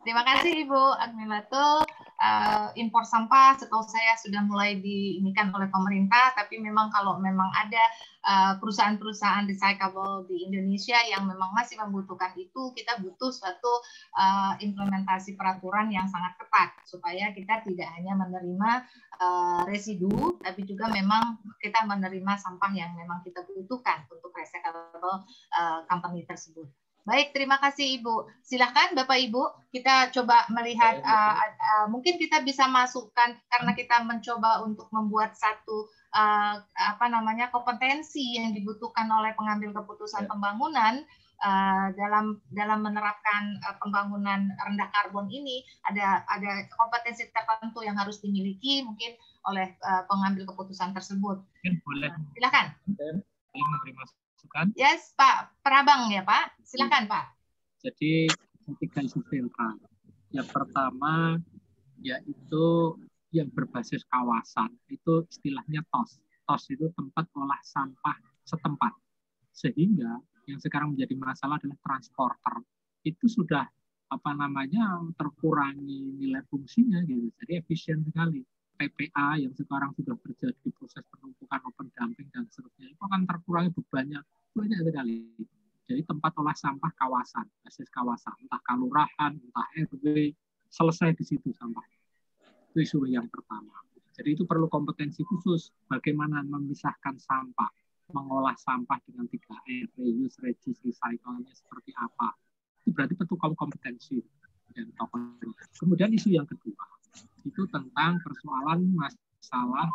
Terima kasih Ibu Agnilatul. Impor sampah setahu saya sudah mulai diinikan oleh pemerintah, tapi memang kalau memang ada perusahaan-perusahaan recyclable di Indonesia yang memang masih membutuhkan itu, kita butuh suatu implementasi peraturan yang sangat ketat supaya kita tidak hanya menerima residu, tapi juga memang kita menerima sampah yang memang kita butuhkan untuk recyclable company tersebut. Baik, terima kasih Ibu. Silakan Bapak Ibu, kita coba melihat, mungkin kita bisa masukkan, karena kita mencoba untuk membuat satu kompetensi yang dibutuhkan oleh pengambil keputusan pembangunan dalam menerapkan pembangunan rendah karbon ini. Ada kompetensi tertentu yang harus dimiliki mungkin oleh pengambil keputusan tersebut. Boleh. Silakan. Boleh masukan? Yes, Pak Prabang ya Pak. Silakan Pak. Jadi 3 isu sentral. Yang pertama yaitu yang berbasis kawasan. Itu istilahnya TOS. TOS itu tempat olah sampah setempat. Sehingga yang sekarang menjadi masalah adalah transporter. Itu sudah terkurangi nilai fungsinya gitu. Jadi efisien sekali. PPA yang sekarang sudah terjadi di proses penumpukan open dumping dan seterusnya itu akan terkurangi bebannya banyak sekali. Jadi tempat olah sampah kawasan, basis kawasan, entah kelurahan, entah RW, selesai di situ sampah. Itu isu yang pertama. Jadi itu perlu kompetensi khusus bagaimana memisahkan sampah, mengolah sampah dengan 3R, reuse, reduce, recycle-nya seperti apa. Itu berarti perlu kompetensi dan tokoh. Kemudian isu yang kedua itu tentang persoalan masalah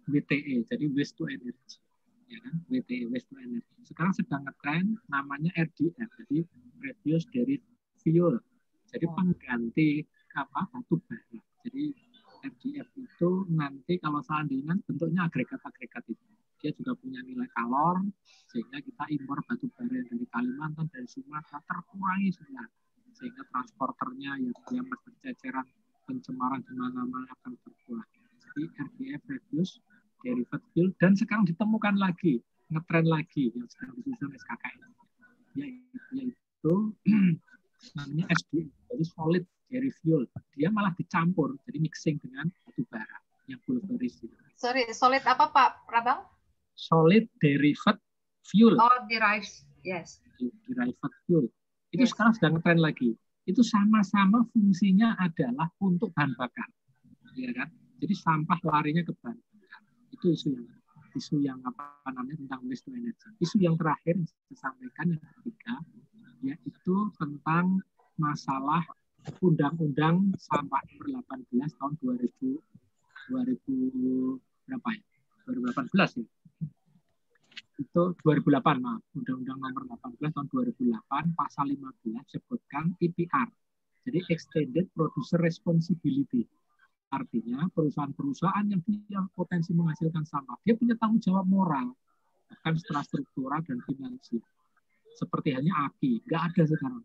WTE, jadi waste to energy, ya kan? WTE, waste to energy. Sekarang sedang ngetren namanya RDF, jadi reduce dari fuel, jadi pengganti batu bara. Jadi RDF itu nanti kalau seandainya bentuknya agregat-agregat itu, dia juga punya nilai kalor, sehingga kita impor batu bara dari Kalimantan, dari Sumatera terkurangi semua, sehingga transporternya yang berceceran pencemaran di mana-mana akan berkurang. Jadi RDF reduce derivative fuel, dan sekarang ditemukan lagi, ngetren lagi yang sedang disusun SKKN, yaitu namanya SDF, jadi solid derivative fuel. Dia malah dicampur, jadi mixing dengan batu bara yang pulveris. Sorry, solid apa Pak Prabang? Solid derivative fuel. Oh, derived, yes. Derived fuel. Itu sekarang sedang ngetren lagi. Itu sama-sama fungsinya adalah untuk bahan bakar, ya kan? Jadi sampah larinya ke bahan bakar. Itu isu yang tentang waste to energy. Isu yang terakhir yang saya sampaikan yang ketiga, yaitu tentang masalah Undang-Undang Sampah nomor 18 tahun 2018 ya. Itu 2008, maaf. Undang-Undang nomor 18 tahun 2008 pasal 15 sebutkan EPR. Jadi Extended Producer Responsibility. Artinya perusahaan-perusahaan yang punya potensi menghasilkan sampah, dia punya tanggung jawab moral, bahkan secara struktural dan finansial. Seperti halnya AKI, nggak ada sekarang.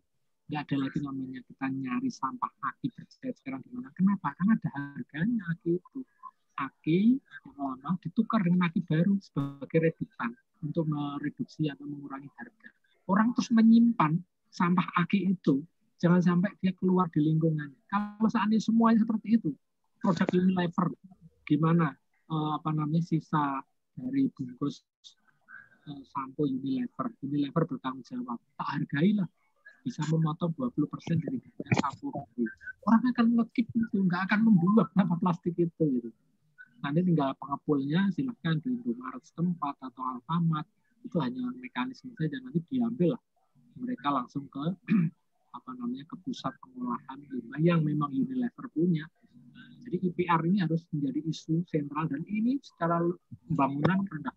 Nggak ada lagi namanya kita nyari sampah AKI berceceran di mana. Kenapa? Karena ada harganya AKI itu. AKI yang lama ditukar dengan AKI baru sebagai redukan untuk mereduksi atau mengurangi harga. Orang terus menyimpan sampah AKI itu, jangan sampai dia keluar di lingkungan. Kalau seandainya semuanya seperti itu, produk Unilever, gimana sisa dari bungkus sampo Unilever bertanggung jawab, tak hargailah, bisa memotong 20% dari harga sampo. Orang akan nge-keep itu, nggak akan membuang sampah plastik itu gitu. Nanti tinggal pengepulnya silahkan di Indomaret setempat atau Alfamart, itu hanya mekanisme saja, nanti diambil lah mereka langsung ke ke pusat pengolahan limbah yang memang Unilever punya. Jadi IPR ini harus menjadi isu sentral, dan ini secara pembangunan rendah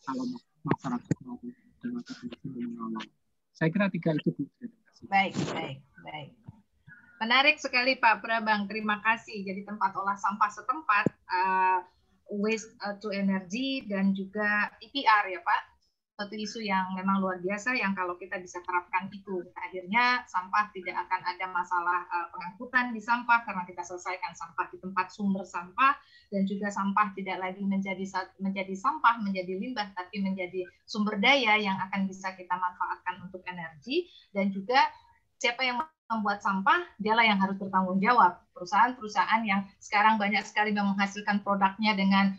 kalau masyarakat mau dan masyarakat mengawal. Saya kira 3 itu Bu. Baik. Menarik sekali Pak Prabang, terima kasih. Jadi tempat olah sampah setempat, waste to energy, dan juga EPR ya Pak. Satu isu yang memang luar biasa yang kalau kita bisa terapkan itu, akhirnya sampah tidak akan ada masalah pengangkutan di sampah karena kita selesaikan sampah di tempat sumber sampah, dan juga sampah tidak lagi menjadi sampah, menjadi limbah, tapi menjadi sumber daya yang akan bisa kita manfaatkan untuk energi, dan juga siapa yang membuat sampah, dialah yang harus bertanggung jawab. Perusahaan-perusahaan yang sekarang banyak sekali menghasilkan produknya dengan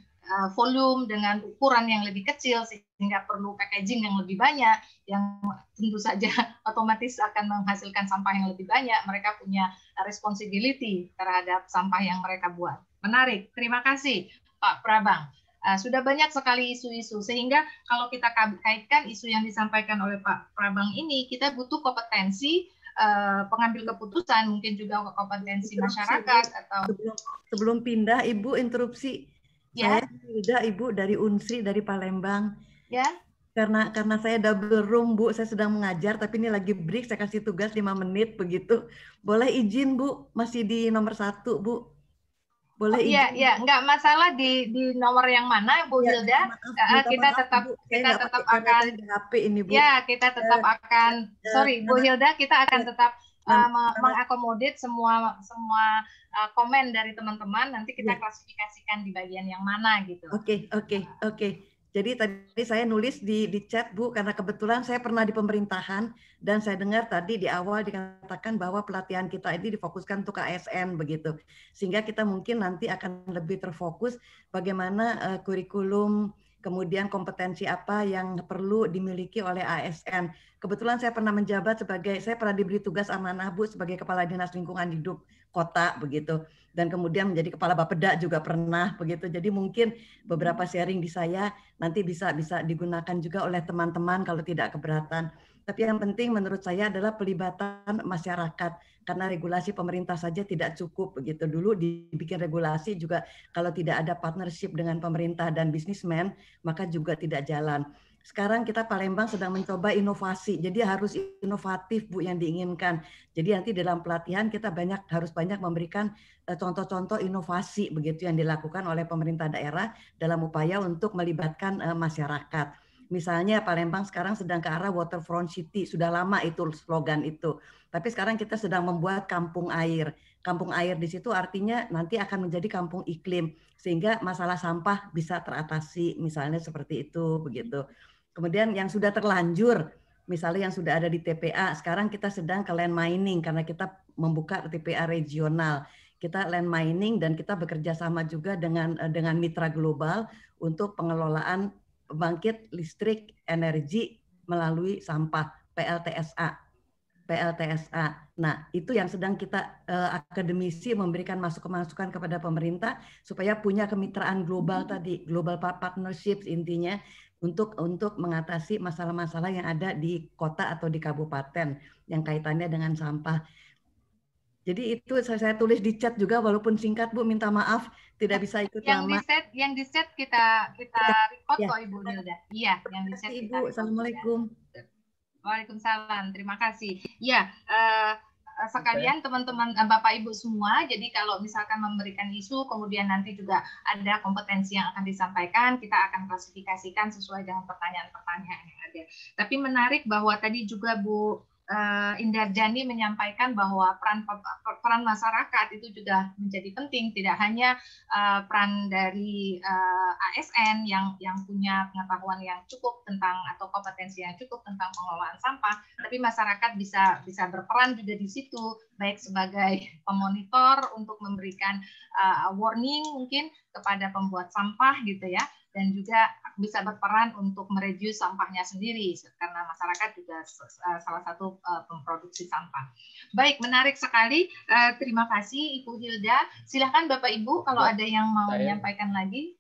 volume, dengan ukuran yang lebih kecil, sehingga perlu packaging yang lebih banyak, yang tentu saja otomatis akan menghasilkan sampah yang lebih banyak. Mereka punya responsibility terhadap sampah yang mereka buat. Menarik, terima kasih Pak Prabang. Sudah banyak sekali isu-isu, sehingga kalau kita kaitkan isu yang disampaikan oleh Pak Prabang ini, kita butuh kompetensi pengambil keputusan, mungkin juga kompetensi masyarakat. Atau sebelum pindah, Ibu interupsi. Ya. Saya Hilda, Ibu dari Unsri, dari Palembang. Ya. Karena saya double room, Bu, saya sedang mengajar, tapi ini lagi break, saya kasih tugas 5 menit begitu. Boleh izin, Bu, masih di nomor 1, Bu. Boleh izin. Iya, nggak masalah di nomor yang mana, Bu Hilda. Kita tetap akan HP ini, Bu. Ya, kita tetap akan sorry, Bu Hilda, kita akan tetap mengakomodir semua komen dari teman-teman. Nanti kita klasifikasikan di bagian yang mana gitu. Oke. Jadi tadi saya nulis di chat, Bu, karena kebetulan saya pernah di pemerintahan dan saya dengar tadi di awal dikatakan bahwa pelatihan kita ini difokuskan untuk ASN begitu. Sehingga kita mungkin nanti akan lebih terfokus bagaimana kurikulum, kemudian kompetensi apa yang perlu dimiliki oleh ASN. Kebetulan saya pernah menjabat saya pernah diberi tugas amanah, Bu, sebagai Kepala Dinas Lingkungan Hidup Kota begitu. Dan kemudian menjadi Kepala Bapeda juga pernah begitu. Jadi mungkin beberapa sharing di saya nanti bisa digunakan juga oleh teman-teman kalau tidak keberatan. Tapi yang penting menurut saya adalah pelibatan masyarakat, karena regulasi pemerintah saja tidak cukup begitu. Dulu dibikin regulasi juga kalau tidak ada partnership dengan pemerintah dan bisnismen, maka juga tidak jalan. Sekarang kita Palembang sedang mencoba inovasi, jadi harus inovatif, Bu, yang diinginkan. Jadi nanti dalam pelatihan kita harus banyak memberikan contoh-contoh inovasi begitu yang dilakukan oleh pemerintah daerah dalam upaya untuk melibatkan masyarakat. Misalnya Palembang sekarang sedang ke arah waterfront city, sudah lama itu slogan itu. Tapi sekarang kita sedang membuat kampung air. Kampung air di situ artinya nanti akan menjadi kampung iklim, sehingga masalah sampah bisa teratasi, misalnya seperti itu begitu. Kemudian yang sudah terlanjur, misalnya yang sudah ada di TPA, sekarang kita sedang ke land mining karena kita membuka TPA regional. Kita land mining dan kita bekerja sama juga dengan mitra global untuk pengelolaan pembangkit listrik energi melalui sampah PLTSA. Nah, itu yang sedang kita akademisi memberikan masukan kepada pemerintah supaya punya kemitraan global tadi, global partnerships intinya untuk mengatasi masalah-masalah yang ada di kota atau di kabupaten yang kaitannya dengan sampah. Jadi itu saya tulis di chat juga walaupun singkat, Bu, minta maaf tidak bisa ikut lama. Yang di set kita record kok, Ibu Hilda. Iya, yang di set kita record. Assalamualaikum. Waalaikumsalam, terima kasih. Ya, sekalian teman-teman Bapak Ibu semua, jadi kalau misalkan memberikan isu, kemudian nanti juga ada kompetensi yang akan disampaikan, kita akan klasifikasikan sesuai dengan pertanyaan-pertanyaan yang ada. Tapi menarik bahwa tadi juga Bu Indarjani menyampaikan bahwa peran masyarakat itu juga menjadi penting, tidak hanya peran dari ASN yang punya pengetahuan yang cukup tentang atau kompetensi yang cukup tentang pengelolaan sampah, tapi masyarakat bisa berperan juga di situ, baik sebagai pemonitor untuk memberikan warning mungkin kepada pembuat sampah gitu ya, dan juga bisa berperan untuk mereduce sampahnya sendiri karena masyarakat juga salah satu pemproduksi sampah. Baik, menarik sekali. Terima kasih Ibu Hilda. Silakan Bapak Ibu kalau ada yang mau menyampaikan lagi.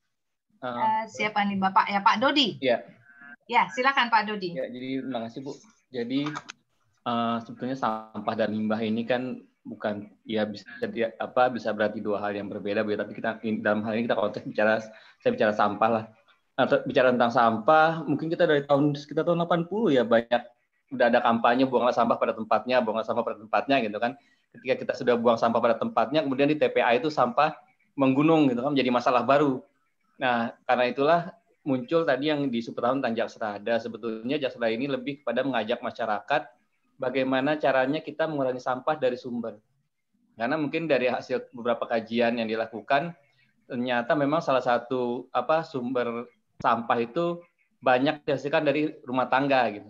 Siapa nih Bapak? Ya, Pak Dodi. Ya. Ya, silakan Pak Dodi. Ya, jadi terima kasih Bu. Jadi sebetulnya sampah dan limbah ini kan bukan bisa berarti dua hal yang berbeda, Bu, tapi kita dalam hal ini kita konteks saya bicara sampah lah. Nah, bicara tentang sampah, mungkin kita dari sekitar tahun 80 ya banyak udah ada kampanye buanglah sampah pada tempatnya gitu kan. Ketika kita sudah buang sampah pada tempatnya, kemudian di TPA itu sampah menggunung gitu kan, menjadi masalah baru. Nah, karena itulah muncul tadi yang disebut tentang Jaksrada. Sebetulnya Jaksrada ini lebih kepada mengajak masyarakat bagaimana caranya kita mengurangi sampah dari sumber. Karena mungkin dari hasil beberapa kajian yang dilakukan, ternyata memang salah satu sumber sampah itu banyak dihasilkan dari rumah tangga gitu.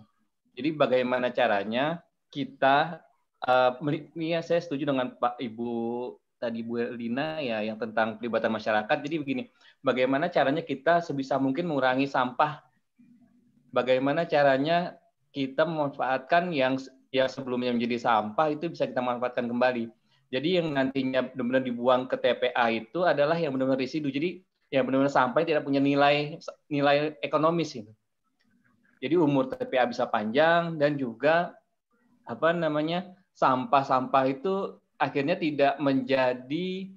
Jadi bagaimana caranya kita Ini ya, saya setuju dengan Pak Ibu tadi Bu Lina ya yang tentang pelibatan masyarakat. Jadi begini, bagaimana caranya kita sebisa mungkin mengurangi sampah? Bagaimana caranya kita memanfaatkan yang sebelumnya menjadi sampah itu bisa kita manfaatkan kembali. Jadi yang nantinya benar-benar dibuang ke TPA itu adalah yang benar-benar residu. Jadi yang benar-benar sampah tidak punya nilai ekonomis itu. Jadi umur TPA bisa panjang dan juga sampah-sampah itu akhirnya tidak menjadi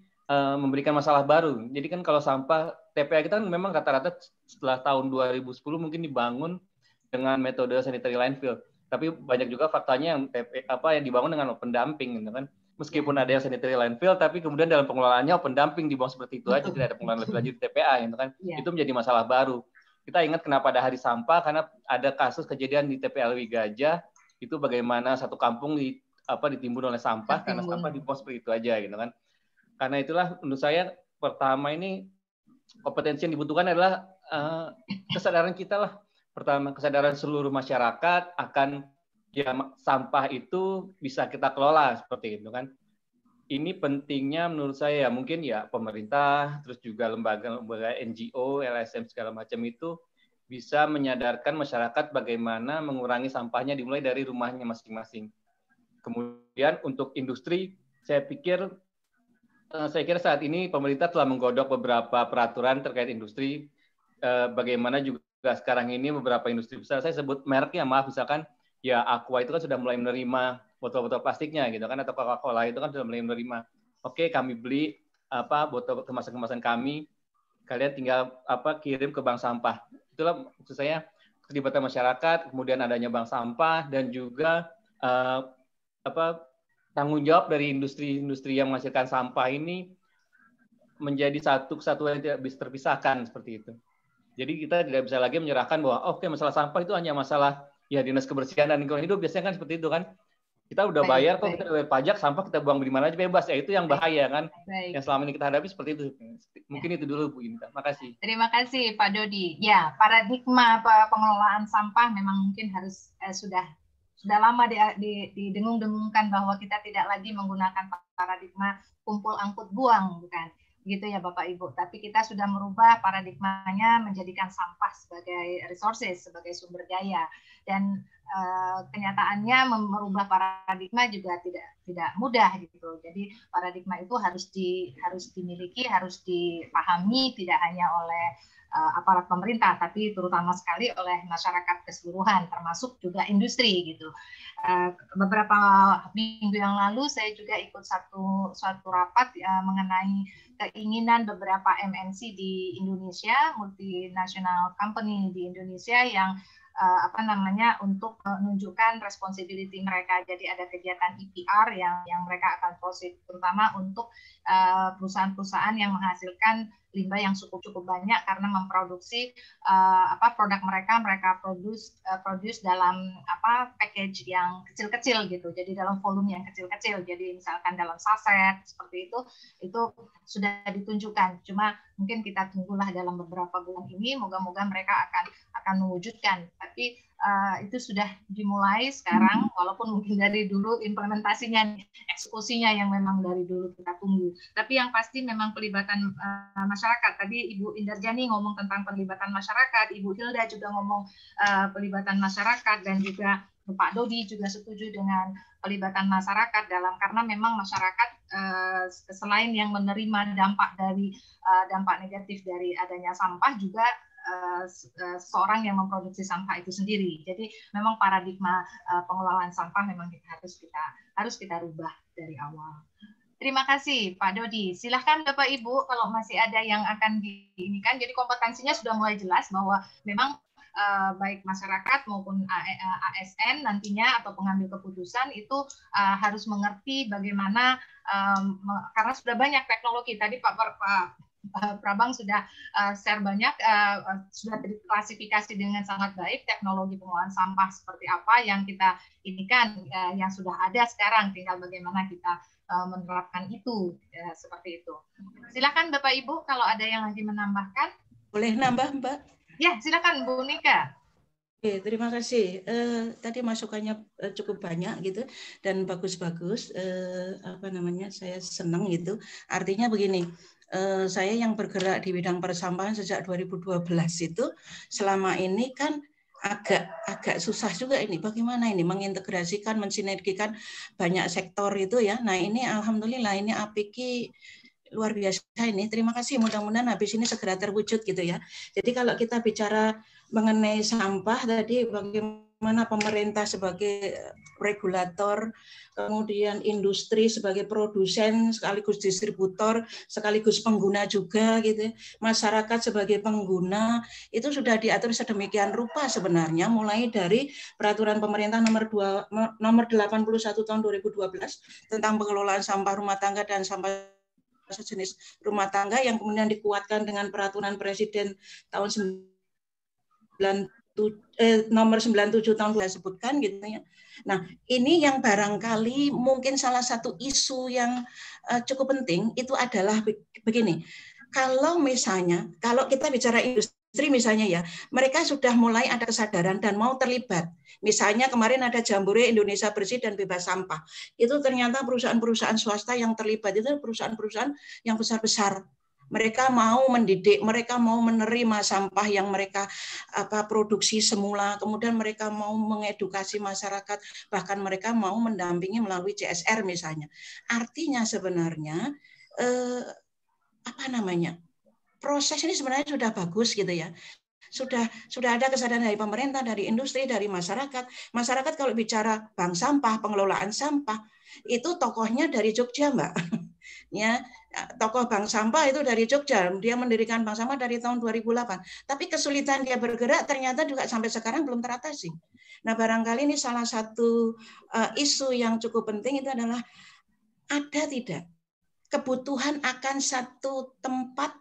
memberikan masalah baru. Jadi kan kalau sampah TPA kita kan memang rata-rata setelah tahun 2010 mungkin dibangun dengan metode sanitary landfill. Tapi banyak juga faktanya yang yang dibangun dengan open dumping gitu kan. Meskipun ada yang sanitary landfill tapi kemudian dalam pengelolaannya open dumping dibuang seperti itu aja, tidak ada pengelolaan lebih lanjut di TPA gitu kan. Itu menjadi masalah baru. Kita ingat kenapa ada hari sampah karena ada kasus kejadian di TPA Lewi Gajah itu bagaimana satu kampung ditimbun oleh sampah karena sampah dibuang seperti itu aja gitu kan. Karena itulah menurut saya pertama ini kompetensi yang dibutuhkan adalah kesadaran kita lah. Pertama kesadaran seluruh masyarakat akan sampah itu bisa kita kelola seperti itu kan. Ini pentingnya menurut saya mungkin ya pemerintah terus juga lembaga-lembaga NGO, LSM segala macam itu bisa menyadarkan masyarakat bagaimana mengurangi sampahnya dimulai dari rumahnya masing-masing. Kemudian untuk industri, saya kira saat ini pemerintah telah menggodok beberapa peraturan terkait industri. Bagaimana juga sekarang ini beberapa industri besar, saya sebut mereknya, maaf, misalkan ya Aqua itu kan sudah mulai menerima botol-botol plastiknya gitu kan, atau Coca-Cola itu kan sudah mulai menerima. Oke, kami beli botol kemasan-kemasan kami, kalian tinggal kirim ke bank sampah. Itulah maksud saya keterlibatan masyarakat, kemudian adanya bank sampah dan juga tanggung jawab dari industri-industri yang menghasilkan sampah ini menjadi satu kesatuan yang tidak bisa terpisahkan seperti itu. Jadi kita tidak bisa lagi menyerahkan bahwa masalah sampah itu hanya masalah ya dinas kebersihan dan lingkungan hidup, biasanya kan seperti itu kan. Kita udah bayar kok, kita udah bayar pajak, sampah kita buang di mana aja bebas, ya itu yang bahaya kan. Yang selama ini kita hadapi seperti itu. Mungkin itu dulu Bu Inta. Makasih. Terima kasih Pak Dodi. Ya, paradigma pengelolaan sampah memang mungkin harus sudah lama didengung-dengungkan bahwa kita tidak lagi menggunakan paradigma kumpul angkut buang, bukan gitu ya Bapak Ibu, tapi kita sudah merubah paradigmanya menjadikan sampah sebagai resources, sebagai sumber daya, dan kenyataannya merubah paradigma juga tidak mudah gitu. Jadi paradigma itu harus dimiliki, harus dipahami tidak hanya oleh aparat pemerintah, tapi terutama sekali oleh masyarakat keseluruhan, termasuk juga industri gitu. Beberapa minggu yang lalu saya juga ikut suatu rapat mengenai keinginan beberapa MNC di Indonesia, multinational company di Indonesia yang untuk menunjukkan responsibility mereka. Jadi ada kegiatan EPR yang mereka akan proceed, terutama untuk perusahaan-perusahaan yang menghasilkan limbah yang cukup banyak karena memproduksi produk mereka produce dalam package yang kecil-kecil gitu. Jadi dalam volume yang kecil-kecil. Jadi misalkan dalam saset seperti itu sudah ditunjukkan. Cuma mungkin kita tunggulah dalam beberapa bulan ini, moga-moga mereka akan mewujudkan. Tapi itu sudah dimulai sekarang, walaupun mungkin dari dulu implementasinya, eksekusinya yang memang dari dulu kita tunggu. Tapi yang pasti memang pelibatan masyarakat. Tadi Ibu Indarjani ngomong tentang pelibatan masyarakat, Ibu Hilda juga ngomong pelibatan masyarakat, dan juga Pak Dodi juga setuju dengan pelibatan masyarakat karena memang masyarakat selain yang menerima dampak negatif dari adanya sampah juga seorang yang memproduksi sampah itu sendiri. Jadi memang paradigma pengelolaan sampah memang harus kita rubah dari awal. Terima kasih Pak Dodi. Silahkan Bapak Ibu kalau masih ada yang akan diinikan. Jadi kompetensinya sudah mulai jelas bahwa memang baik masyarakat maupun ASN nantinya atau pengambil keputusan itu harus mengerti bagaimana karena sudah banyak teknologi. Tadi Pak Prabang sudah share banyak, sudah diklasifikasi dengan sangat baik teknologi pengolahan sampah seperti apa yang kita inikan, yang sudah ada sekarang, tinggal bagaimana kita menerapkan itu seperti itu. Silakan Bapak Ibu kalau ada yang lagi menambahkan. Boleh nambah Mbak? Ya, silakan Bu Nika. Oke, terima kasih. Tadi masukannya cukup banyak gitu dan bagus-bagus. Apa namanya? Saya senang gitu. Artinya begini, saya yang bergerak di bidang persampahan sejak 2012 itu selama ini kan agak susah juga ini. Bagaimana ini mengintegrasikan, mensinergikan banyak sektor itu ya. Nah ini alhamdulillah ini APIKI luar biasa ini. Terima kasih. Mudah-mudahan habis ini segera terwujud gitu ya. Jadi kalau kita bicara mengenai sampah tadi, bagaimana pemerintah sebagai regulator, kemudian industri sebagai produsen sekaligus distributor, sekaligus pengguna juga gitu, masyarakat sebagai pengguna itu sudah diatur sedemikian rupa sebenarnya mulai dari peraturan pemerintah nomor 81 tahun 2012 tentang pengelolaan sampah rumah tangga dan sampah sejenis rumah tangga yang kemudian dikuatkan dengan peraturan presiden tahun nomor 97 tahun saya sebutkan gitu ya. Nah, ini yang barangkali mungkin salah satu isu yang cukup penting itu adalah begini. Kalau misalnya, kalau kita bicara industri misalnya ya, mereka sudah mulai ada kesadaran dan mau terlibat. Misalnya kemarin ada Jambore Indonesia Bersih dan Bebas Sampah. Itu ternyata perusahaan-perusahaan swasta yang terlibat itu perusahaan-perusahaan yang besar-besar. Mereka mau mendidik, mereka mau menerima sampah yang mereka produksi semula, kemudian mereka mau mengedukasi masyarakat, bahkan mereka mau mendampingi melalui CSR misalnya. Artinya sebenarnya proses ini sebenarnya sudah bagus gitu ya. Sudah ada kesadaran dari pemerintah, dari industri, dari masyarakat. Masyarakat kalau bicara bank sampah, pengelolaan sampah, itu tokohnya dari Jogja, Mbak. Ya, tokoh bank sampah itu dari Jogja. Dia mendirikan bank sampah dari tahun 2008. Tapi kesulitan dia bergerak ternyata juga sampai sekarang belum teratasi. Nah, barangkali ini salah satu isu yang cukup penting itu adalah ada tidak kebutuhan akan satu tempat,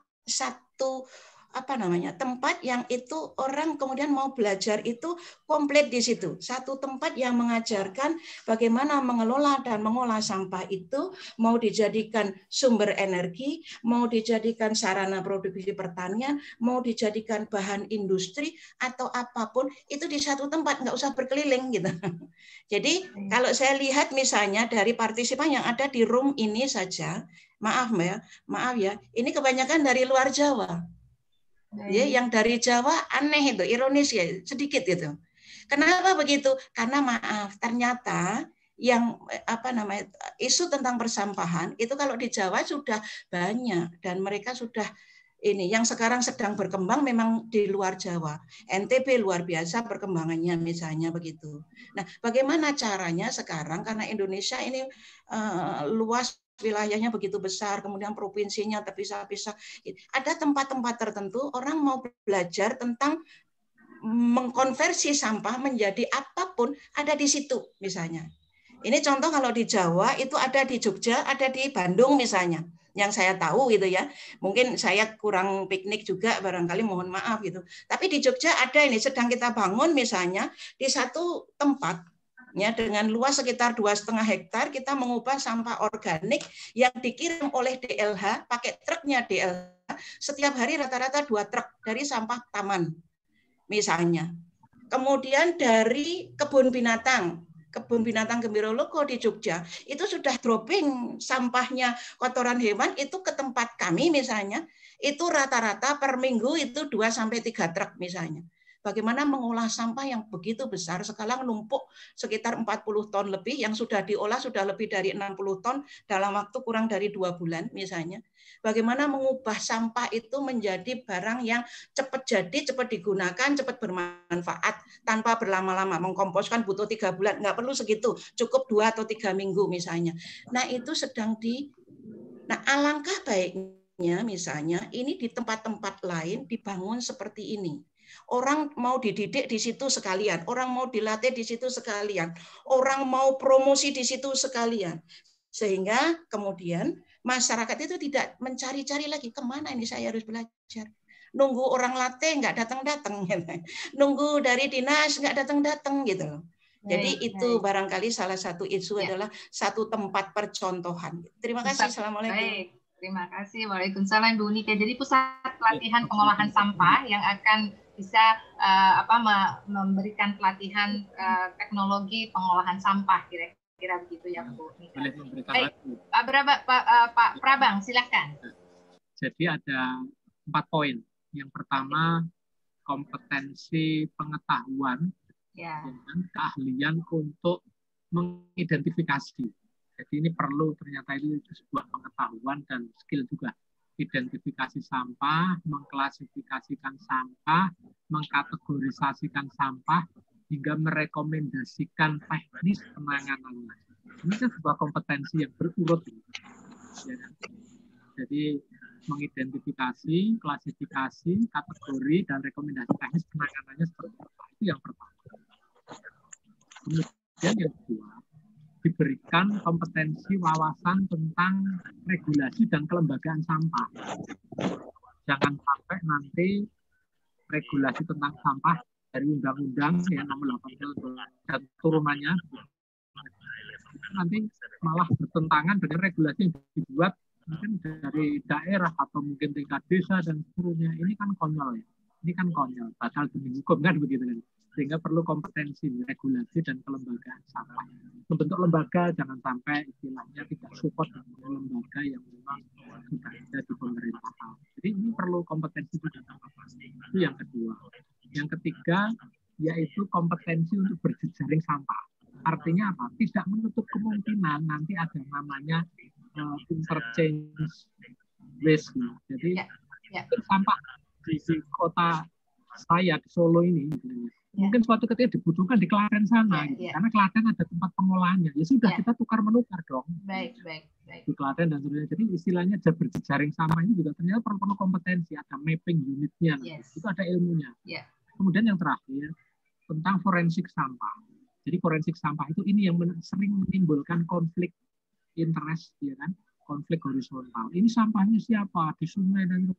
tempat yang itu orang kemudian mau belajar itu komplit di situ. Satu tempat yang mengajarkan bagaimana mengelola dan mengolah sampah itu, mau dijadikan sumber energi, mau dijadikan sarana produksi pertanian, mau dijadikan bahan industri atau apapun, itu di satu tempat, nggak usah berkeliling gitu. Jadi kalau saya lihat misalnya dari partisipan yang ada di room ini saja, maaf ya, ini kebanyakan dari luar Jawa. Ya, yang dari Jawa aneh itu, ironis ya, sedikit itu. Kenapa begitu? Karena maaf, ternyata yang isu tentang persampahan itu kalau di Jawa sudah banyak dan mereka sudah ini yang sekarang sedang berkembang memang di luar Jawa. NTB luar biasa perkembangannya misalnya begitu. Nah, bagaimana caranya sekarang karena Indonesia ini luas, wilayahnya begitu besar, kemudian provinsinya terpisah-pisah. Ada tempat-tempat tertentu orang mau belajar tentang mengkonversi sampah menjadi apapun ada di situ misalnya. Ini contoh kalau di Jawa itu ada di Jogja, ada di Bandung misalnya. Yang saya tahu gitu ya. Mungkin saya kurang piknik juga barangkali mohon maaf gitu. Tapi di Jogja ada ini sedang kita bangun misalnya di satu tempat ya dengan luas sekitar 2,5 hektar kita mengubah sampah organik yang dikirim oleh DLH pakai truknya DLH setiap hari rata-rata 2 truk dari sampah taman misalnya. Kemudian dari kebun binatang Gembirologo di Jogja itu sudah dropping sampahnya kotoran hewan itu ke tempat kami misalnya itu rata-rata per minggu itu 2-3 truk misalnya. Bagaimana mengolah sampah yang begitu besar, sekarang numpuk sekitar 40 ton lebih, yang sudah diolah sudah lebih dari 60 ton dalam waktu kurang dari 2 bulan misalnya. Bagaimana mengubah sampah itu menjadi barang yang cepat jadi, cepat digunakan, cepat bermanfaat, tanpa berlama-lama. Mengkomposkan butuh 3 bulan, nggak perlu segitu, cukup 2 atau 3 minggu misalnya. Nah itu sedang alangkah baiknya misalnya ini di tempat-tempat lain dibangun seperti ini. Orang mau dididik di situ sekalian, orang mau dilatih di situ sekalian, orang mau promosi di situ sekalian. Sehingga kemudian masyarakat itu tidak mencari-cari lagi kemana ini saya harus belajar. Nunggu orang latih nggak datang-datang, nunggu dari dinas nggak datang-datang gitu. Jadi itu barangkali salah satu isu adalah satu tempat percontohan. Terima kasih. Assalamualaikum. Terima kasih. Waalaikumsalam Bu Nika. Jadi pusat pelatihan pengolahan sampah yang akan bisa memberikan pelatihan teknologi pengolahan sampah, kira-kira begitu ya Bu. Boleh memberikan. Baik, Pak Prabang, silahkan. Jadi ada 4 poin. Yang pertama, kompetensi pengetahuan dengan keahlian untuk mengidentifikasi. Jadi ini perlu, ternyata itu sebuah pengetahuan dan skill juga. Identifikasi sampah, mengklasifikasikan sampah, mengkategorisasikan sampah, hingga merekomendasikan teknis penanganannya. Ini kan sebuah kompetensi yang berurut. Ya. Jadi mengidentifikasi, klasifikasi, kategori, dan rekomendasi teknis penanganannya seperti apa. Itu yang pertama. Kemudian yang kedua, diberikan kompetensi wawasan tentang regulasi dan kelembagaan sampah. Jangan sampai nanti regulasi tentang sampah dari undang-undang ya nomor 18 dan turunannya nanti malah bertentangan dengan regulasi yang dibuat mungkin dari daerah atau mungkin tingkat desa dan seterusnya. Ini kan konyol ya. Ini kan konyol, padahal demi hukum kan begitu kan. Sehingga perlu kompetensi regulasi dan kelembagaan sampah. Membentuk lembaga jangan sampai istilahnya tidak support dengan lembaga yang memang sudah ada di pemerintahan. Jadi ini perlu kompetensi juga. Itu yang kedua. Yang ketiga yaitu kompetensi untuk berjejaring sampah. Artinya apa? Tidak menutup kemungkinan nanti ada namanya interchange waste. Jadi sampah di kota saya di Solo ini mungkin suatu ketika dibutuhkan di Klaten sana gitu. Karena Klaten ada tempat pengolahannya. Ya sudah kita tukar menukar dong. Baik. Di Klaten dan sebagainya. Jadi istilahnya berjejaring sampah ini juga ternyata perlu kompetensi, ada mapping unitnya. Itu ada ilmunya. Kemudian yang terakhir tentang forensik sampah. Jadi forensik sampah itu ini yang sering menimbulkan konflik interest, ya kan? Konflik horizontal. Ini sampahnya siapa? Di sungai dan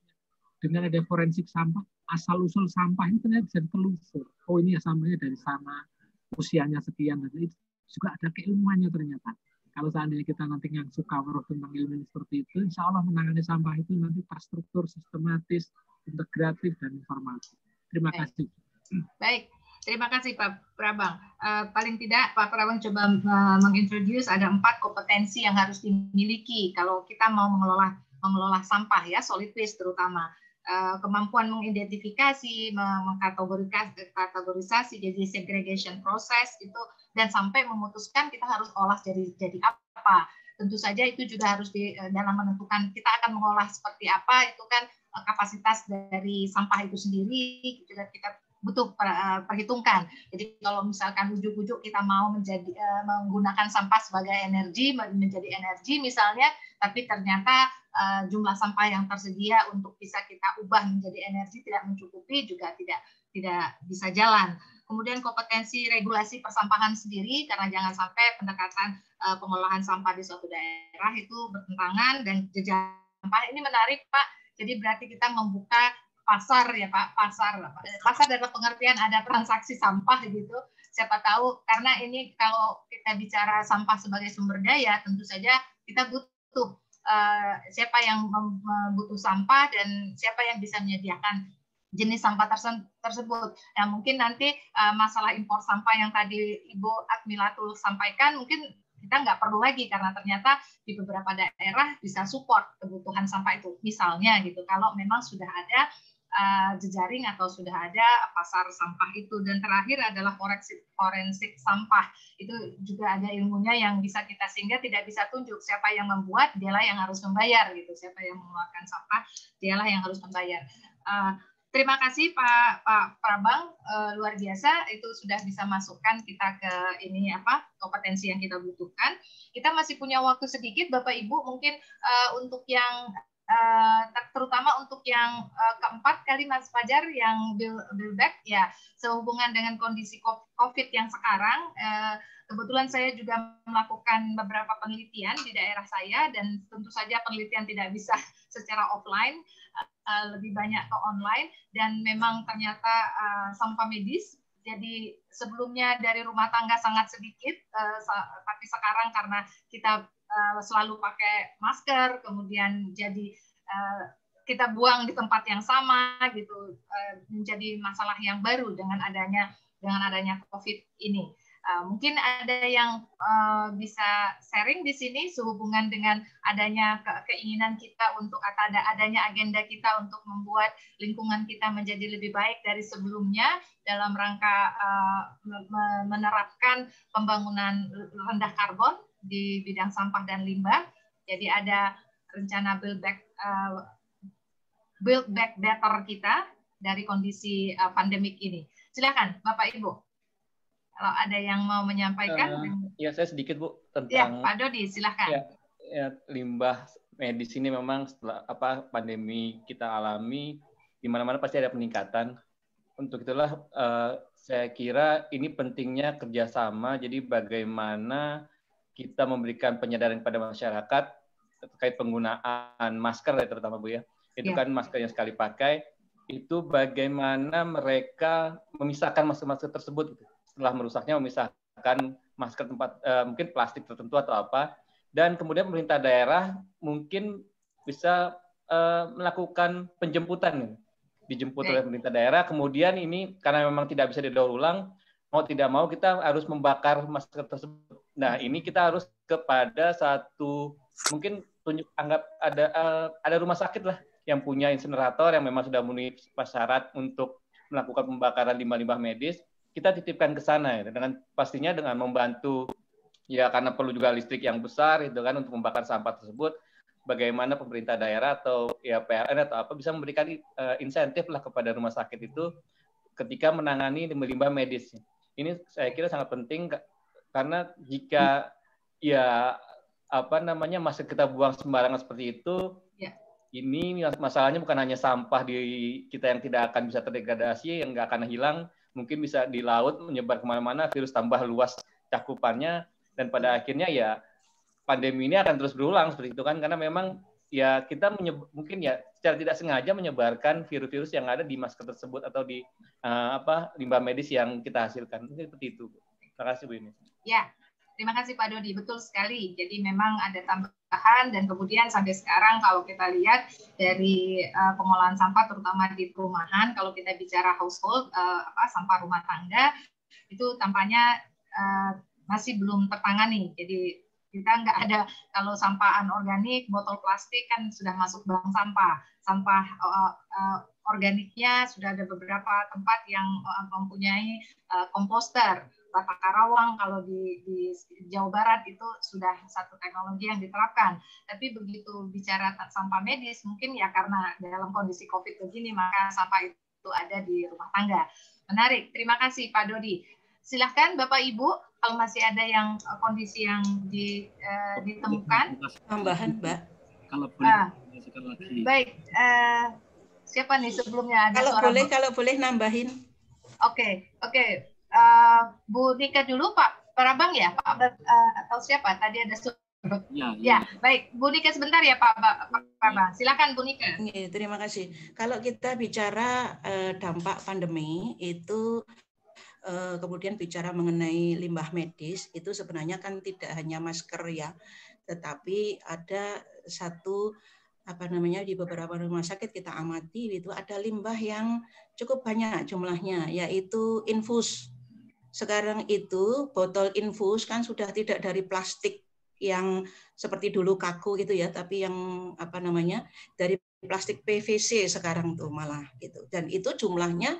dengan ada forensik sampah, asal-usul sampah ini ternyata bisa ditelusur. Oh ini ya sampahnya dari sana, usianya sekian, dan itu juga ada keilmuannya ternyata. Kalau seandainya kita nanti yang suka tentang ilmu seperti itu, insya Allah menangani sampah itu nanti terstruktur, sistematis, integratif, dan informatif. Terima kasih. Baik. Terima kasih Pak Prabang. Paling tidak Pak Prabang coba mengintroduce ada 4 kompetensi yang harus dimiliki kalau kita mau mengelola sampah ya, solid waste terutama. Kemampuan mengidentifikasi, mengkategorisasi, jadi segregation process itu, dan sampai memutuskan kita harus olah jadi apa. Tentu saja itu juga harus dalam menentukan kita akan mengolah seperti apa, itu kan kapasitas dari sampah itu sendiri juga kita butuh perhitungkan. Jadi kalau misalkan ujuk-ujuk kita mau menggunakan sampah sebagai energi, menjadi energi misalnya, tapi ternyata jumlah sampah yang tersedia untuk bisa kita ubah menjadi energi tidak mencukupi, juga tidak bisa jalan. Kemudian kompetensi regulasi persampahan sendiri, karena jangan sampai pendekatan pengolahan sampah di suatu daerah itu bertentangan dan jejak sampah. Ini menarik Pak, jadi berarti kita membuka pasar ya Pak, pasar dalam pengertian ada transaksi sampah gitu. Siapa tahu, karena ini kalau kita bicara sampah sebagai sumber daya, tentu saja kita butuh siapa yang butuh sampah dan siapa yang bisa menyediakan jenis sampah tersebut. Nah mungkin nanti masalah impor sampah yang tadi Ibu Akmilatul sampaikan mungkin kita nggak perlu lagi karena ternyata di beberapa daerah bisa support kebutuhan sampah itu. Misalnya gitu, kalau memang sudah ada jejaring atau sudah ada pasar sampah itu. Dan terakhir adalah forensik sampah. Itu juga ada ilmunya yang bisa kita, sehingga tidak bisa tunjuk siapa yang membuat, dialah yang harus membayar gitu. Siapa yang mengeluarkan sampah, dialah yang harus membayar. Terima kasih Pak Prabang, luar biasa, itu sudah bisa masukkan kita ke ini kompetensi yang kita butuhkan. Kita masih punya waktu sedikit Bapak Ibu, mungkin untuk yang terutama untuk yang keempat kali Mas Fajar yang build back ya, sehubungan dengan kondisi COVID yang sekarang, kebetulan saya juga melakukan beberapa penelitian di daerah saya, dan tentu saja penelitian tidak bisa secara offline, lebih banyak ke online, dan memang ternyata sampah medis. Jadi sebelumnya dari rumah tangga sangat sedikit, tapi sekarang karena kita selalu pakai masker, kemudian jadi kita buang di tempat yang sama gitu, menjadi masalah yang baru dengan adanya COVID ini. Mungkin ada yang bisa sharing di sini sehubungan dengan adanya keinginan kita untuk adanya agenda kita untuk membuat lingkungan kita menjadi lebih baik dari sebelumnya dalam rangka menerapkan pembangunan rendah karbon di bidang sampah dan limbah. Jadi ada rencana Build Back Better kita dari kondisi pandemik ini. Silakan Bapak Ibu. Kalau ada yang mau menyampaikan. Ya, saya sedikit Bu tentang. Ya, Pak Dodi, silakan. Ya, limbah medis ini memang setelah pandemi kita alami, di mana-mana pasti ada peningkatan. Untuk itulah saya kira ini pentingnya kerjasama. Jadi bagaimana kita memberikan penyadaran kepada masyarakat terkait penggunaan masker, ya, terutama Bu ya. Itu kan masker yang sekali pakai. Itu bagaimana mereka memisahkan masker-masker tersebut. Gitu. Setelah merusaknya memisahkan masker tempat mungkin plastik tertentu atau apa, dan kemudian pemerintah daerah mungkin bisa melakukan penjemputan, dijemput oleh pemerintah daerah. Kemudian ini karena memang tidak bisa didaur ulang, mau tidak mau kita harus membakar masker tersebut. Nah ini kita harus kepada satu mungkin anggap ada rumah sakit lah yang punya insinerator yang memang sudah memenuhi syarat untuk melakukan pembakaran limbah-limbah medis. Kita titipkan ke sana ya, dengan pastinya dengan membantu ya karena perlu juga listrik yang besar itu kan untuk membakar sampah tersebut. Bagaimana pemerintah daerah atau ya PLN atau apa bisa memberikan insentif lah kepada rumah sakit itu ketika menangani limbah medis. Ini saya kira sangat penting karena jika ya masker kita buang sembarangan seperti itu, ini masalahnya bukan hanya sampah di kita yang tidak akan bisa terdegradasi, yang nggak akan hilang. Mungkin bisa di laut menyebar kemana-mana, virus tambah luas cakupannya, dan pada akhirnya ya pandemi ini akan terus berulang seperti itu kan, karena memang ya kita mungkin ya secara tidak sengaja menyebarkan virus-virus yang ada di masker tersebut atau di limbah medis yang kita hasilkan. Seperti itu. Terima kasih Bu ini. Ya, terima kasih Pak Dodi, betul sekali. Jadi memang ada tambahan dan kemudian sampai sekarang kalau kita lihat dari pengolahan sampah terutama di perumahan, kalau kita bicara household sampah rumah tangga itu tampaknya masih belum tertangani. Jadi kita nggak ada, kalau sampah anorganik, botol plastik kan sudah masuk bank sampah. Sampah organiknya sudah ada beberapa tempat yang mempunyai komposter. Bata Karawang kalau di Jawa Barat itu sudah satu teknologi yang diterapkan. Tapi begitu bicara sampah medis, mungkin ya karena dalam kondisi COVID begini, maka sampah itu ada di rumah tangga. Menarik, terima kasih Pak Dodi. Silahkan Bapak Ibu, kalau masih ada yang kondisi yang ditemukan. Tambahan Mbak. Kalau boleh, lagi. Baik, siapa nih sebelumnya ada kalau boleh nambahin. Oke. Bu Nika dulu, Pak Parabang ya, Pak atau siapa? Tadi ada Ya, baik. Bu Nika sebentar ya, Pak Parabang. Silakan Bu Nika. Terima kasih. Kalau kita bicara dampak pandemi itu kemudian bicara mengenai limbah medis itu sebenarnya kan tidak hanya masker ya, tetapi ada satu di beberapa rumah sakit kita amati itu ada limbah yang cukup banyak jumlahnya, yaitu infus. Sekarang itu botol infus kan sudah tidak dari plastik yang seperti dulu kaku gitu ya, tapi yang dari plastik PVC sekarang tuh malah gitu. Dan itu jumlahnya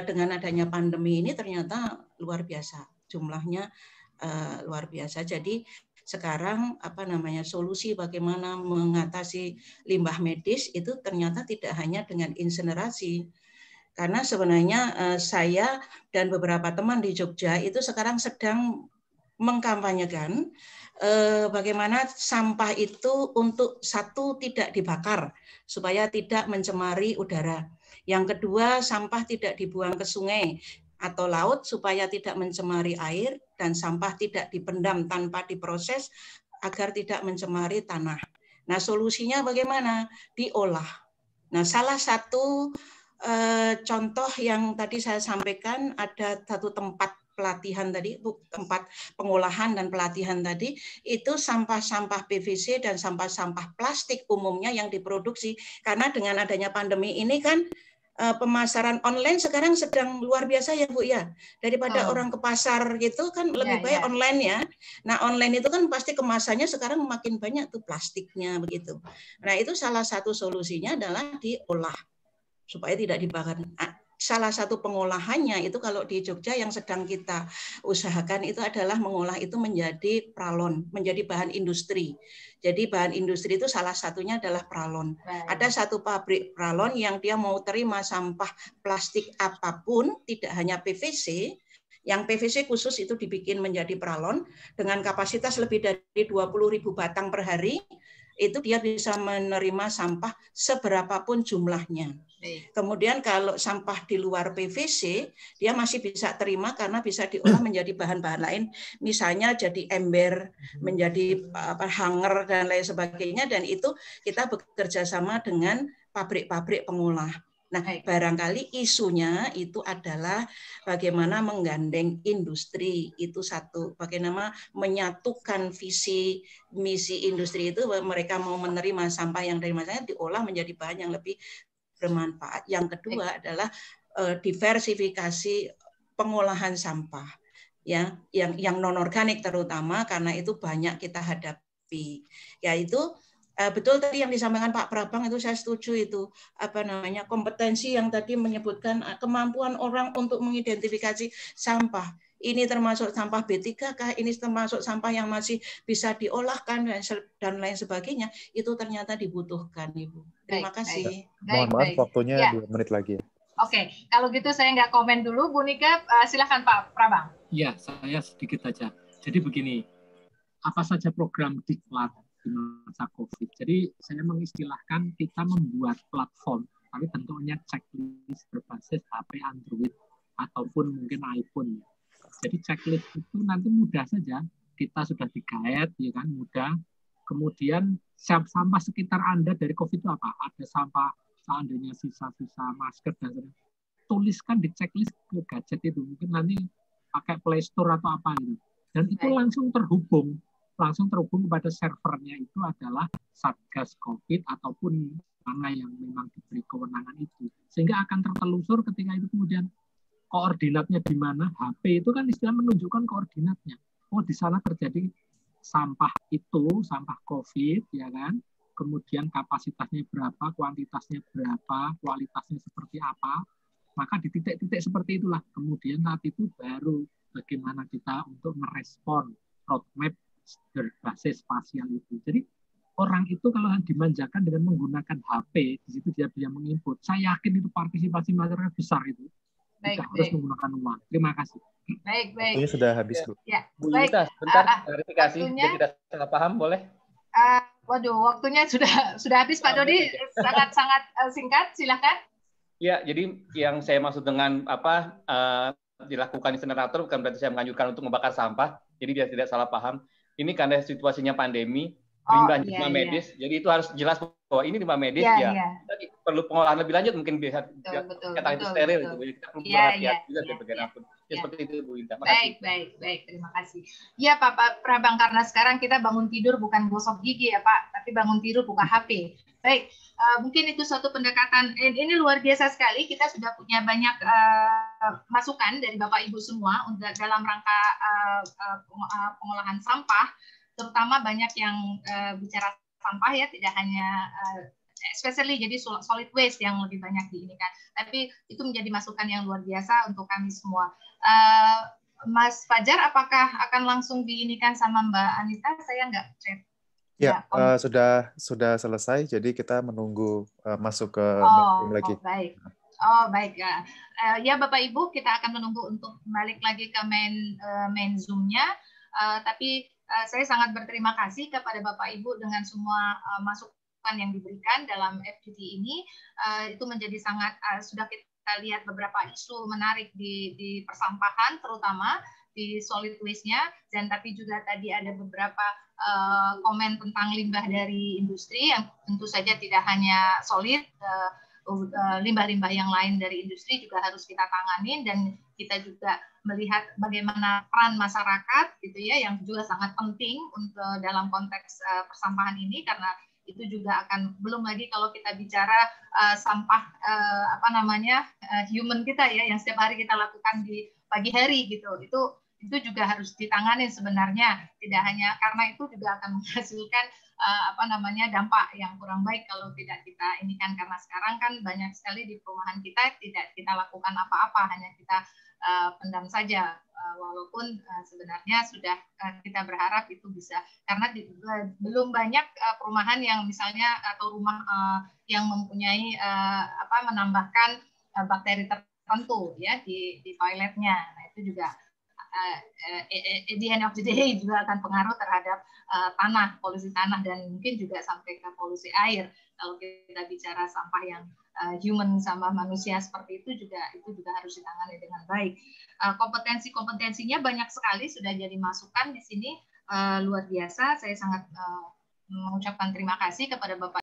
dengan adanya pandemi ini ternyata luar biasa. Jumlahnya luar biasa. Jadi sekarang solusi bagaimana mengatasi limbah medis itu ternyata tidak hanya dengan insinerasi. Karena sebenarnya saya dan beberapa teman di Jogja itu sekarang sedang mengkampanyekan bagaimana sampah itu untuk satu tidak dibakar supaya tidak mencemari udara. Yang kedua, sampah tidak dibuang ke sungai atau laut supaya tidak mencemari air, dan sampah tidak dipendam tanpa diproses agar tidak mencemari tanah. Nah, solusinya bagaimana? Diolah. Nah, salah satu contoh yang tadi saya sampaikan, ada satu tempat pelatihan tadi, tempat pengolahan dan pelatihan tadi, itu sampah-sampah PVC dan sampah-sampah plastik umumnya yang diproduksi. Karena dengan adanya pandemi ini kan pemasaran online sekarang sedang luar biasa ya Bu ya. Daripada orang ke pasar gitu kan lebih baik online ya. Nah online itu kan pasti kemasannya sekarang makin banyak tuh plastiknya begitu. Nah itu salah satu solusinya adalah diolah supaya tidak dibakar. Salah satu pengolahannya itu kalau di Jogja yang sedang kita usahakan itu adalah mengolah itu menjadi pralon, menjadi bahan industri. Jadi bahan industri itu salah satunya adalah pralon. Ada satu pabrik pralon yang dia mau terima sampah plastik apapun, tidak hanya PVC, yang PVC khusus itu dibikin menjadi pralon dengan kapasitas lebih dari 20.000 batang per hari, itu dia bisa menerima sampah seberapapun jumlahnya. Kemudian kalau sampah di luar PVC, dia masih bisa terima karena bisa diolah menjadi bahan-bahan lain, misalnya jadi ember, menjadi hanger dan lain sebagainya, dan itu kita bekerja sama dengan pabrik-pabrik pengolah. Nah, barangkali isunya itu adalah bagaimana menggandeng industri, itu satu. Bagaimana menyatukan visi misi industri itu, mereka mau menerima sampah yang dari masanya diolah menjadi bahan yang lebih bermanfaat. Yang kedua adalah diversifikasi pengolahan sampah, ya, yang non organik terutama karena itu banyak kita hadapi. Yaitu betul tadi yang disampaikan Pak Prabang itu saya setuju itu kompetensi yang tadi menyebutkan kemampuan orang untuk mengidentifikasi sampah. Ini termasuk sampah B3 kah? Ini termasuk sampah yang masih bisa diolahkan dan lain sebagainya. Itu ternyata dibutuhkan, Ibu. Terima kasih. Mohon maaf, waktunya 2 menit lagi. Oke, kalau gitu saya nggak komen dulu. Bu Nika, silakan Pak Prabang. Ya, saya sedikit saja. Jadi begini, apa saja program diklat di masa COVID. Jadi saya mengistilahkan kita membuat platform, tapi bentuknya checklist berbasis HP Android ataupun mungkin iPhone. Jadi checklist itu nanti mudah saja, kita sudah di-guide, ya kan, mudah. Kemudian sampah sekitar Anda dari COVID itu apa? Ada sampah, seandainya sisa-sisa masker dan sebagainya. Tuliskan di checklist ke gadget itu, mungkin nanti pakai Play Store atau apa gitu. Dan itu langsung terhubung kepada servernya itu adalah Satgas COVID ataupun mana yang memang diberi kewenangan itu. Sehingga akan tertelusur ketika itu kemudian koordinatnya di mana, HP itu kan istilah menunjukkan koordinatnya. Oh, di sana terjadi sampah itu, sampah COVID, ya kan? Kemudian kapasitasnya berapa, kuantitasnya berapa, kualitasnya seperti apa. Maka di titik-titik seperti itulah kemudian saat itu baru bagaimana kita untuk merespon roadmap berbasis spasial itu. Jadi orang itu kalau dimanjakan dengan menggunakan HP, di situ dia bisa menginput. Saya yakin itu partisipasi masyarakat besar itu. Tidak harus menggunakan uang. Terima kasih. Baik. Waktunya sudah habis, Bu. Ya, Bu Yunita, sebentar klarifikasi. Dia tidak salah paham, boleh? Waduh, waktunya sudah habis, Pak Dodi. Sangat singkat, silakan. Ya, jadi yang saya maksud dengan dilakukan insinerator bukan berarti saya menganjurkan untuk membakar sampah. Jadi dia tidak salah paham. Ini karena situasinya pandemi, limbahnya medis. Jadi itu harus jelas bahwa ini limbah medis Jadi perlu pengolahan lebih lanjut, mungkin bisa kata itu steril itu. Kita perlu berhati-hati juga bagaimanapun. Seperti itu Bu Indah. Baik, terima kasih. Iya Pak Prabang, karena sekarang kita bangun tidur bukan gosok gigi ya Pak, tapi bangun tidur buka HP. Baik, mungkin itu suatu pendekatan. Ini luar biasa sekali. Kita sudah punya banyak masukan dari Bapak Ibu semua untuk dalam rangka pengolahan sampah. Terutama banyak yang bicara sampah ya, tidak hanya especially jadi solid waste yang lebih banyak diinikan. Tapi itu menjadi masukan yang luar biasa untuk kami semua. Mas Fajar, apakah akan langsung diinikan sama Mbak Anita? Saya nggak cek. Ya, sudah selesai. Jadi kita menunggu masuk ke meeting lagi. Baik ya. Ya Bapak Ibu, kita akan menunggu untuk balik lagi ke main Zoom-nya. Tapi saya sangat berterima kasih kepada Bapak Ibu dengan semua masukan yang diberikan dalam FGD ini. Itu menjadi sangat sudah kita lihat beberapa isu menarik di persampahan, terutama di solid waste-nya, dan tapi juga tadi ada beberapa komen tentang limbah dari industri yang tentu saja tidak hanya solid, limbah-limbah yang lain dari industri juga harus kita tanganin, dan kita juga melihat bagaimana peran masyarakat gitu ya, yang juga sangat penting untuk dalam konteks persampahan ini, karena itu juga akan, belum lagi kalau kita bicara sampah human kita ya, yang setiap hari kita lakukan di pagi hari gitu, itu juga harus ditangani sebenarnya. Tidak hanya karena itu juga akan menghasilkan dampak yang kurang baik kalau tidak kita ini kan, karena sekarang kan banyak sekali di perumahan kita tidak kita lakukan apa-apa, hanya kita pendam saja, walaupun sebenarnya sudah kita berharap itu bisa, karena belum banyak perumahan yang misalnya atau rumah yang mempunyai menambahkan bakteri tertentu ya di toiletnya. Nah, itu juga at the end of the day juga akan pengaruh terhadap tanah, polusi tanah, dan mungkin juga sampai ke polusi air. Kalau kita bicara sampah yang human sama manusia seperti itu juga harus ditangani dengan baik. Kompetensinya banyak sekali sudah jadi masukan di sini, luar biasa. Saya sangat mengucapkan terima kasih kepada Bapak